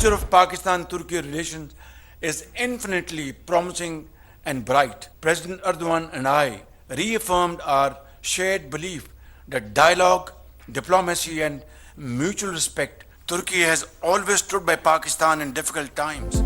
future of Pakistan-Turkey relations is infinitely promising and bright. President Erdogan and I reaffirmed our shared belief that dialogue, diplomacy and mutual respect, Turkey has always stood by Pakistan in difficult times.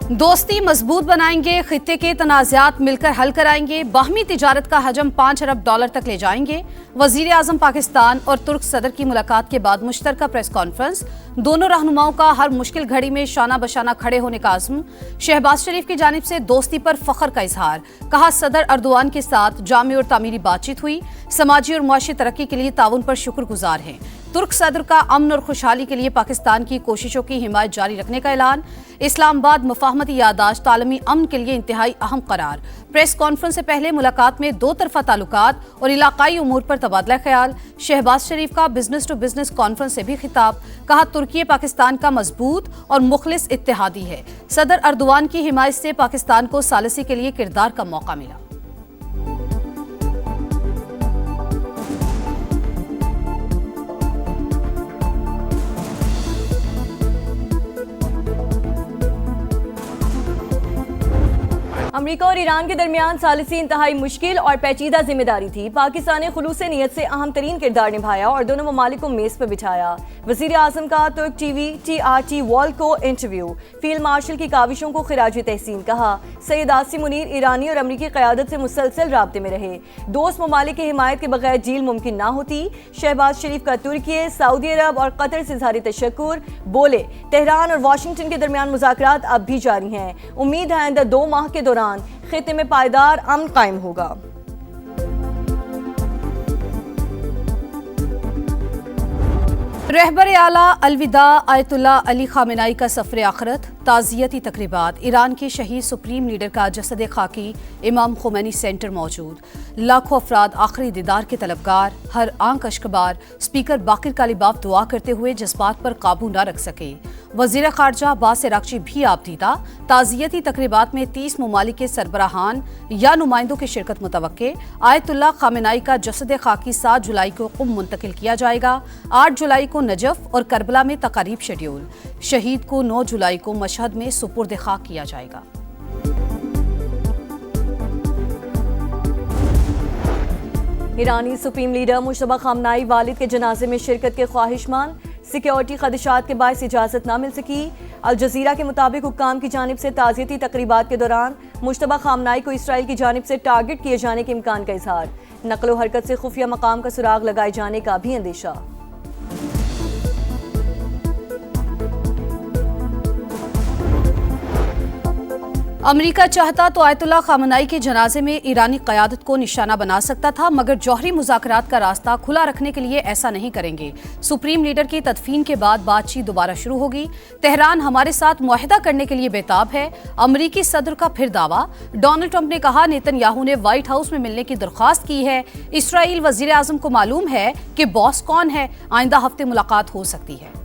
दोस्ती मजबूत बनाएंगे, खित्ते के तनाज़ात मिलकर हल कराएंगे, बाहमी तिजारत का हजम $5 अरब तक ले जाएंगे। वजीर आजम पाकिस्तान और तुर्क सदर की मुलाकात के बाद मुश्तरका प्रेस कॉन्फ्रेंस, दोनों रहनुमाओं का हर मुश्किल घड़ी में शाना बशाना खड़े होने का आज़म। शहबाज शरीफ की जानिब से दोस्ती पर फख्र का इजहार, कहा सदर अर्दोआन के साथ जामी और तामीरी बातचीत हुई, समाजी और मुआशी तरक्की के लिए ताउन पर शुक्रगुजार हैं। तुर्क सदर का अमन और खुशहाली के लिए पाकिस्तान की कोशिशों की हिमायत जारी रखने का ऐलान। इस्लामाबाद मफाहमती यादाश्त आलमी अमन के लिए इंतहाई अहम करार। प्रेस कॉन्फ्रेंस से पहले मुलाकात में दो तरफा ताल्लुकात और इलाकाई उमूर पर तबादला ख्याल। शहबाज शरीफ का बिजनेस टू बिजनेस कॉन्फ्रेंस से भी खिताब, कहा तुर्की पाकिस्तान का मजबूत और मुखलिस इत्तेहादी है। सदर अर्दोआन की हिमायत से पाकिस्तान को सालिसी के लिए किरदार का मौका मिला। अमेरिका और ईरान के दरमियान सालिसी इंतहाई मुश्किल और पेचीदा जिम्मेदारी थी। पाकिस्तान ने खुलूस नीयत से अहम तरीन किरदार निभाया और दोनों ममालिक को मेज पर बिठाया। वजीर आजम का तुर्क टीवी TRT वॉल को इंटरव्यू, फील्ड मार्शल की काविशों को खिराज तहसीन, कहा सैयद आसिम मुनीर ईरानी और अमरीकी क़यादत से मुसलसल राब्ते में रहे, दोस्त ममालिक की हिमायत के बगैर डील मुमकिन ना होती। शहबाज शरीफ का तुर्की, सऊदी अरब और कतर से इज़हार तशक्कुर, बोले तेहरान और वाशिंगटन के दरमियान मुज़ाकरात अब भी जारी हैं, उम्मीद है आइंदा 2 माह के दौरान खित्ते में पायदार अमन कायम होगा। रहबर आला अलविदा आयतुल्ला अली खामेनाई का सफर आखिरत, ताज़ियती तकरीबात, ईरान के शहीद सुप्रीम लीडर का जसद खाकी इमाम खुमैनी सेंटर मौजूद, लाखों अफराद आखिरी दीदार के तलबगार, हर आंख अश्कबार। स्पीकर बाकिर कालीबाफ दुआ करते हुए जज्बात पर काबू न रख सके। वजीर खारजा अब्बास इराक्ची भी आपदीदा। ताज़ियती तकरीबात में 30 ममालिक के सरबराहान या नुमाइंदों की शिरकत मुतवक्के। आयतुल्ला खामेनाई का जसद खाकी 7 जुलाई को कुम मुंतकिल किया जाएगा। 8 जुलाई को नजफ और करबला में तकारीब शेड्यूल। शहीद को 9 जुलाई को मशहद में सुपुर्द खाक किया जाएगा। ईरानी सुप्रीम लीडर मुश्तबा खामनाई वालिद के जनाजे में शिरकत के ख्वाहिशमंद, सिक्योरिटी खदशात के बायस इजाजत न मिल सकी। अल जजीरा के मुताबिक हुक्काम की जानिब से ताज़ियती तकरीबात के दौरान मुश्तबा खामनाई को इसराइल की जानिब से टारगेट किए जाने के इम्कान का इजहार। नकलो हरकत से खुफिया मकाम का सुराग लगाए जाने का भी अंदेशा। अमेरिका चाहता तो आयतुल्ला खामेनाई के जनाजे में ईरानी क़यादत को निशाना बना सकता था, मगर जौहरी मुज़ाकरात का रास्ता खुला रखने के लिए ऐसा नहीं करेंगे। सुप्रीम लीडर की तदफीन के बाद बातचीत दोबारा शुरू होगी। तेहरान हमारे साथ मुआहिदा करने के लिए बेताब है। अमरीकी सदर का फिर दावा। डोनाल्ड ट्रंप ने कहा नेतन्याहू ने व्हाइट हाउस में मिलने की दरख्वास्त की है। इसराइल वजीर आजम को मालूम है कि बॉस कौन है। आइंदा हफ्ते मुलाकात हो सकती है।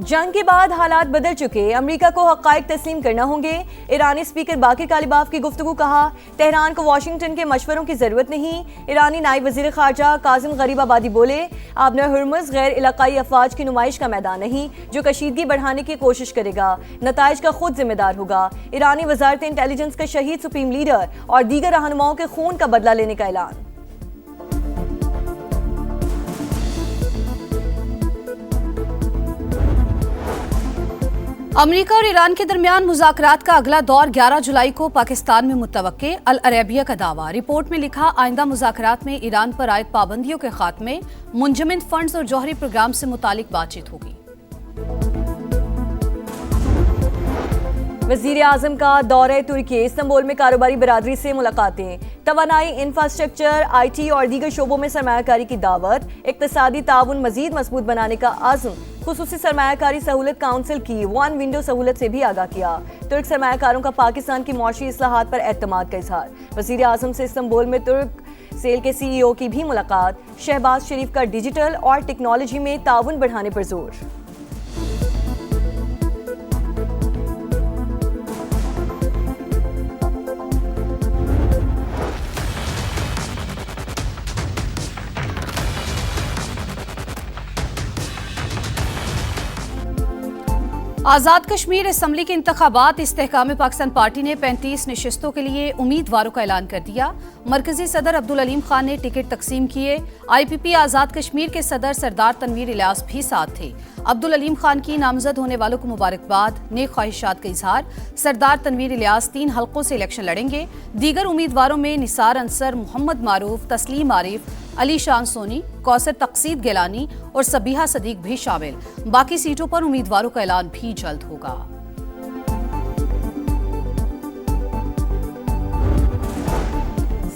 जंग के बाद हालात बदल चुके, अमेरिका को हक़ाइक़ तस्लीम करना होंगे। ईरानी स्पीकर बाकिर कालीबाफ की गुफ्तगू, कहा तेहरान को वाशिंगटन के मशवरों की ज़रूरत नहीं। ईरानी नायब वज़ीर ख़ारजा कासिम गरीबाबादी बोले आबना हुर्मुज़ गैर इलाक़ाई अफ़वाज की नुमाइश का मैदान नहीं जो कशीदगी बढ़ाने की कोशिश करेगा, नताइज का खुद जिम्मेदार होगा। ईरानी वज़ारत इंटेलिजेंस का शहीद सुप्रीम लीडर और दीगर रहनुमाओं के खून का बदला लेने का ऐलान। अमेरिका और ईरान के दरमियान मुज़ाकरात का अगला दौर 11 जुलाई को पाकिस्तान में मुतवक्के। अल अरेबिया का दावा। रिपोर्ट में लिखा आइंदा मुज़ाकरात में ईरान पर आयद पाबंदियों के खात्मे, मुंजमद फंड्स और जौहरी प्रोग्राम से मुतालिक बातचीत होगी। वज़ीर आज़म का दौरे तुर्की, इस्तांबुल में कारोबारी बरादरी से मुलाकातें, तवानाई, इंफ्रास्ट्रक्चर, IT और दीगर शोबों में सरमायाकारी की दावत, इक़्तिसादी ताउन मज़ीद मजबूत बनाने का आज़म। खुसूसी सरमायाकारी सहूलत काउंसिल की 1 विंडो सहूलत से भी आगाह किया। तुर्क सरमायाकारों का पाकिस्तान की मौशी इस्लाहात पर एतमाद का इजहार। वज़ीर आज़म से इस्तांबुल में तुर्क सेल के CEO की भी मुलाकात। शहबाज शरीफ का डिजिटल और टेक्नोलॉजी में ताउन बढ़ाने पर जोर। आज़ाद कश्मीर असम्बली के इंतखाबात इस्तेहकाम पाकिस्तान पार्टी ने 35 नशिस्तों के लिए उम्मीदवारों का ऐलान कर दिया। मरकजी सदर अब्दुल अलीम खान ने टिकट तकसीम किए। IPP आज़ाद कश्मीर के सदर सरदार तनवीर इलियास भी साथ थे। अब्दुल अलीम खान की नामजद होने वालों को मुबारकबाद, नेक ख्वाहिशात का इजहार। सरदार तनवीर इलियास 3 हल्कों से इलेक्शन लड़ेंगे। दीगर उम्मीदवारों में निसार अंसर, मोहम्मद मारूफ, तस्लीम आरिफ, अली शान सोनी, कौसर तकसीद गिलानी और सबीहा सदीक भी शामिल। बाकी सीटों पर उम्मीदवारों का ऐलान भी जल्द होगा।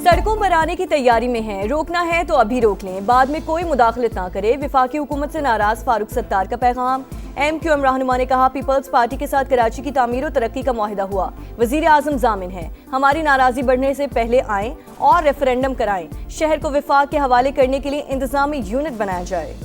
सड़कों पर आने की तैयारी में हैं, रोकना है तो अभी रोक लें, बाद में कोई मुदाखलत ना करे। विफाकी हुकूमत से नाराज फारूक सत्तार का पैगाम। MQM रहनुमा ने कहा, पीपल्स पार्टी के साथ कराची की तामीर और तरक्की का मुआहिदा हुआ। वजीर आजम जामिन है, हमारी नाराजगी बढ़ने से पहले आएं और रेफरेंडम कराएं। शहर को विफाक के हवाले करने के लिए इंतजामी यूनिट बनाया जाए।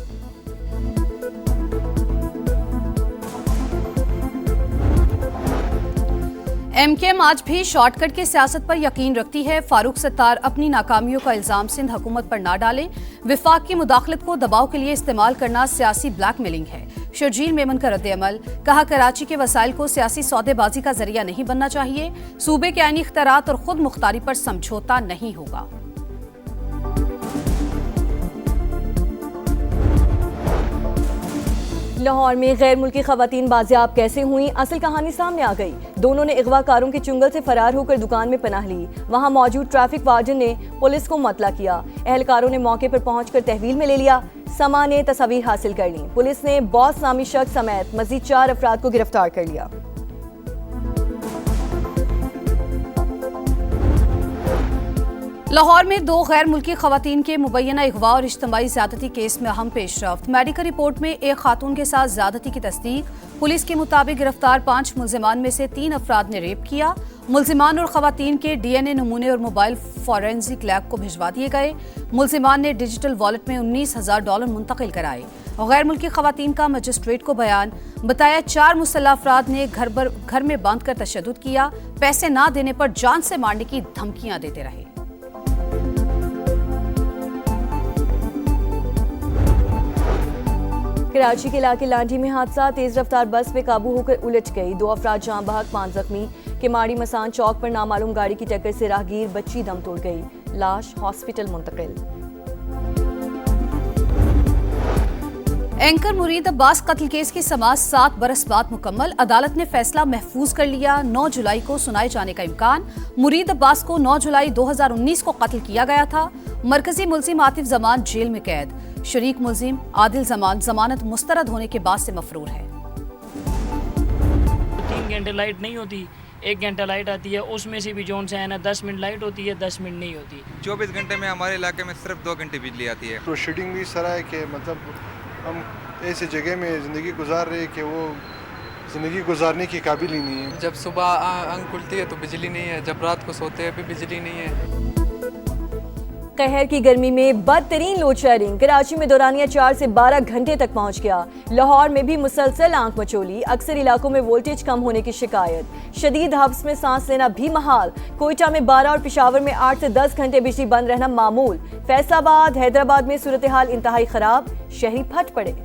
MKM आज भी शॉर्टकट की सियासत पर यकीन रखती है। फारूक सत्तार अपनी नाकामियों का इल्जाम सिंध हुकूमत पर ना डालें। विफाक की मुदाखलत को दबाव के लिए इस्तेमाल करना सियासी ब्लैकमेलिंग है। शर्जील मेमन का रद्द-ए-अमल, कहा कराची के वसाइल को सियासी सौदेबाजी का जरिया नहीं बनना चाहिए। सूबे के आईनी इख्तियारात और खुद मुख्तारी पर समझौता नहीं होगा। लाहौर में गैर मुल्की खवातीन बाजियाब कैसे हुई, असल कहानी सामने आ गई। दोनों ने अगवाकारों के चुंगल से फरार होकर दुकान में पनाह ली। वहां मौजूद ट्रैफिक वार्डन ने पुलिस को मतला किया। एहलकारों ने मौके पर पहुंचकर तहवील में ले लिया। समा ने तस्वीर हासिल कर ली। पुलिस ने बॉस नामी शख्स समेत मजीद 4 अफराद को गिरफ्तार कर लिया। लाहौर में 2 गैर मुल्की खवातीन के मुबैना अगवा और इज्तिमाई ज्यादती केस में अहम पेशरफ्त। मेडिकल रिपोर्ट में एक खातून के साथ ज्यादती की तस्दीक। पुलिस के मुताबिक गिरफ्तार 5 मुल्जिमान में से 3 अफराद ने रेप किया। मुल्जिमान और खवातीन के DNA नमूने और मोबाइल फॉरेंसिक लैब को भिजवा दिए गए। मुल्जिमान ने डिजिटल वॉलेट में $19,000 मुंतकिल कराए। गैर मुल्की खवातीन का मजिस्ट्रेट को बयान, बताया 4 मुसल्लह अफराद ने घर में बांध कर तशद्दुद किया। पैसे ना देने पर जान से मारने की धमकियां देते रहे। कराची के इलाके लांडी में हादसा, तेज रफ्तार बस पे काबू होकर उलट गई। 2 अफराद जान बहक, 5 जख्मी। केमाड़ी मसान चौक पर नामालूम गाड़ी की टक्कर से राहगीर बच्ची दम तोड़ गई। लाश हॉस्पिटल मुंतकिल। एंकर मुरीद अब्बास कत्ल केस की समाअत 7 बरस बाद मुकम्मल। अदालत ने फैसला महफूज कर लिया। 9 जुलाई को सुनाए जाने का इम्कान। मुरीद अब्बास को 9 जुलाई 2019 को कत्ल किया गया था। मरकजी मुल्जिम आतिफ जमान जेल में कैद। शरीक मुल्जिम आदिल जमान जमानत मुस्तरद होने के बाद से मफरूर है। 3 घंटे लाइट नहीं होती, 1 घंटा लाइट आती है, उसमें से भी जोन से है ना 10 मिनट लाइट होती है, 10 मिनट नहीं होती। 24 घंटे में हमारे इलाके में सिर्फ 2 घंटे बिजली आती है। प्रोसीडिंग भी इस तरह है कि मतलब हम ऐसी जगह में ज़िंदगी गुजार रहे कि वो ज़िंदगी गुजारने की काबिल ही नहीं है। जब सुबह आंख खुलती है तो बिजली नहीं है, जब रात को सोते हैं भी बिजली नहीं है। कहर की गर्मी में बदतरीन लोड शेडिंग। कराची में दौरानिया 4 से 12 घंटे तक पहुंच गया। लाहौर में भी मुसलसल आंख मचोली। अक्सर इलाकों में वोल्टेज कम होने की शिकायत। शदीद हब्स में सांस लेना भी महाल। कोयटा में 12 और पेशावर में 8 से 10 घंटे बिजली बंद रहना मामूल। फैसलाबाद, हैदराबाद में सूरत हाल इंतहाई खराब। शहरी फट पड़े।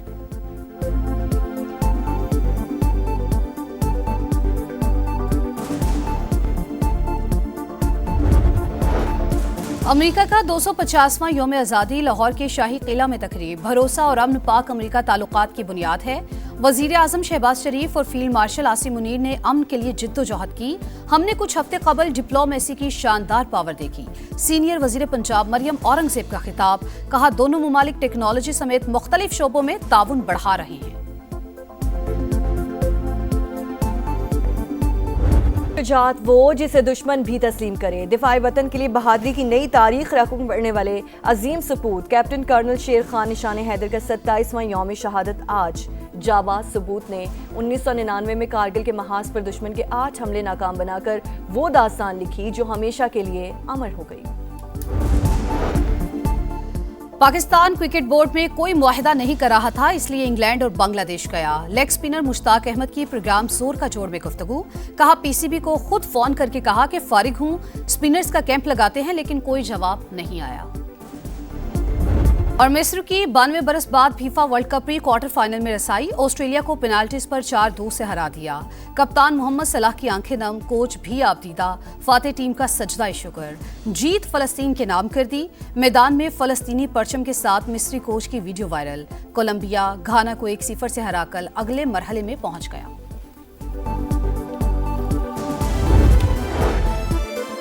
अमेरिका का 250वां यौम आज़ादी। लाहौर के शाही किला में तकरीब। भरोसा और अमन पाक अमेरिका ताल्लुकात की बुनियाद है। वजीर आजम शहबाज शरीफ और फील्ड मार्शल आसिम मुनीर ने अमन के लिए जिद्दोजहद की। हमने कुछ हफ्ते कबल डिप्लोमेसी की शानदार पावर देखी। सीनियर वजीर पंजाब मरियम औरंगजेब का खिताब, कहा दोनों मुमालिक टेक्नोलॉजी समेत मुख्तलिफ शोबों में ताउन बढ़ा रहे हैं। शुजाअत वो जिसे दुश्मन भी तस्लीम करे। दिफाई वतन के लिए बहादुरी की नई तारीख रकम बढ़ने वाले अजीम सपूत कैप्टन कर्नल शेर खान निशान हैदर का 27वां यौम शहादत आज। जाबाज सबूत ने 1999 में कारगिल के महाज पर दुश्मन के 8 हमले नाकाम बनाकर वो दास्तान लिखी जो हमेशा के लिए अमर हो गई। पाकिस्तान क्रिकेट बोर्ड में कोई मुआहिदा नहीं कर रहा था, इसलिए इंग्लैंड और बांग्लादेश गया। लेग स्पिनर मुश्ताक अहमद की प्रोग्राम जोर का जोड़ में गुफ्तगू। कहा PCB को खुद फोन करके कहा कि फारिग हूं, स्पिनर्स का कैंप लगाते हैं, लेकिन कोई जवाब नहीं आया। और मिस्र की 92 बरस बाद FIFA world cup pre quarter final में रसाई, ऑस्ट्रेलिया को पेनाल्टीज पर 4-2 से हरा दिया। कप्तान मोहम्मद सलाह की आंखें नम, कोच भी आपदीदा, फाते टीम का सजदा शुक्र। जीत फलस्तीन के नाम कर दी, मैदान में फलस्तीनी परचम के साथ मिस्री कोच की वीडियो वायरल। कोलंबिया घाना को 1-0 से हराकर अगले मरहले में पहुंच गया।